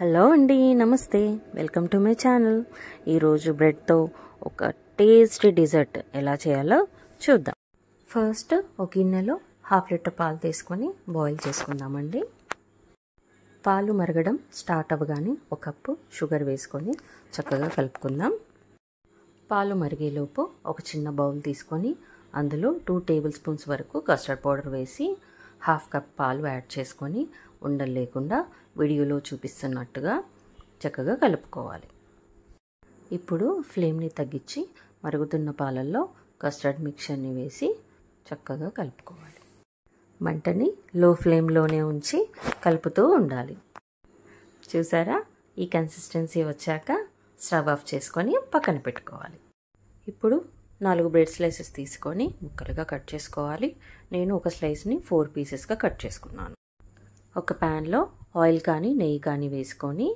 Hello అండి, నమస్తే. Welcome to my channel. ఈరోజు బ్రెడ్తో ఒక టేస్టీ డిజర్ట్ ఎలా చేయాలో చూద్దాం. ఫస్ట్ ఒక గిన్నెలో 1/2 లీటర్ పాలు తీసుకొని బాయిల్ చేసుకుందామండి. పాలు మరగడం స్టార్ట్ అవ్వగానే 1 కప్పు షుగర్ వేసుకొని చక్కగా కలుపుకుందాం. పాలు మరిగేలోపు ఒక చిన్న బౌల్ తీసుకొని అందులో 2 టేబుల్ స్పూన్స్ వరకు కస్టర్డ్ పౌడర్ వేసి 1/2 కప్ పాలు యాడ్ చేసుకొని ఉండలు లేకుండా వీడియోలో చూపిస్తున్నట్టుగా చక్కగా కలుపుకోవాలి. ఇప్పుడు ఫ్లేమ్ని తగ్గించి మరుగుతున్న పాలల్లో కస్టర్డ్ మిక్చర్ని వేసి చక్కగా కలుపుకోవాలి. మంటని లో ఫ్లేమ్లోనే ఉంచి కలుపుతూ ఉండాలి. చూసారా, ఈ కన్సిస్టెన్సీ వచ్చాక స్టవ్ ఆఫ్ చేసుకొని పక్కన పెట్టుకోవాలి. ఇప్పుడు 4 బ్రెడ్ స్లైసెస్ తీసుకొని ముక్కలుగా కట్ చేసుకోవాలి. నేను ఒక స్లైస్ని 4 పీసెస్గా కట్ చేసుకున్నాను. ఒక ప్యాన్లో ఆయిల్ కానీ నెయ్యి కానీ వేసుకొని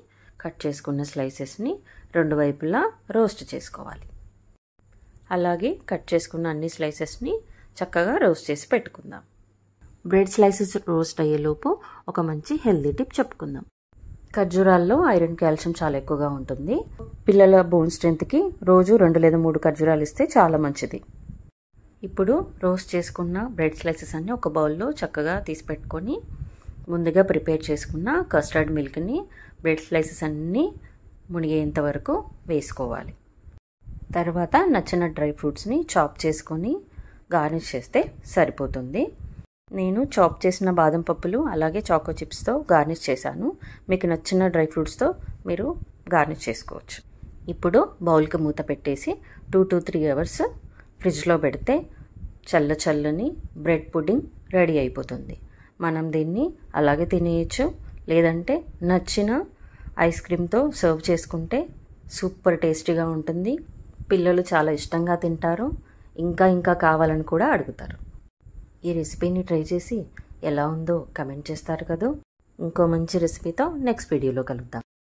కట్ చేసుకున్న స్లైసెస్ని 2 వైపులా రోస్ట్ చేసుకోవాలి. అలాగే కట్ చేసుకున్న అన్ని స్లైసెస్ని చక్కగా రోస్ట్ చేసి పెట్టుకుందాం. బ్రెడ్ స్లైసెస్ రోస్ట్ అయ్యేలోపు ఒక మంచి హెల్దీ టిప్ చెప్పుకుందాం. ఖర్జూరాల్లో ఐరన్, కాల్షియం చాలా ఎక్కువగా ఉంటుంది. పిల్లల బోన్ స్ట్రెంత్కి రోజు 2 లేదా 3 ఖర్జూరాలు ఇస్తే చాలా మంచిది. ఇప్పుడు రోస్ట్ చేసుకున్న బ్రెడ్ స్లైసెస్ అన్ని ఒక బౌల్లో చక్కగా తీసి పెట్టుకొని ముందుగా ప్రిపేర్ చేసుకున్న కస్టర్డ్ మిల్క్ని బ్రెడ్ స్లైసెస్ అన్నీ మునిగేంత వరకు వేసుకోవాలి. తర్వాత నచ్చిన డ్రై ఫ్రూట్స్ని చాప్ చేసుకొని గార్నిష్ చేస్తే సరిపోతుంది. నేను చాప్ చేసిన బాదం పప్పులు అలాగే చాకో చిప్స్తో గార్నిష్ చేశాను. మీకు నచ్చిన డ్రై ఫ్రూట్స్తో మీరు గార్నిష్ చేసుకోవచ్చు. ఇప్పుడు బౌల్కి మూత పెట్టేసి 2 to 3 అవర్స్ ఫ్రిడ్జ్లో పెడితే చల్లని బ్రెడ్ పుడ్డింగ్ రెడీ అయిపోతుంది. మనం దీన్ని అలాగే తినేయచ్చు, లేదంటే నచ్చిన ఐస్ క్రీమ్తో సర్వ్ చేసుకుంటే సూపర్ టేస్టీగా ఉంటుంది. పిల్లలు చాలా ఇష్టంగా తింటారు, ఇంకా కావాలని కూడా అడుగుతారు. ఈ రెసిపీని ట్రై చేసి ఎలా ఉందో కమెంట్ చేస్తారు కదా. ఇంకో మంచి రెసిపీతో నెక్స్ట్ వీడియోలో కలుద్దాం.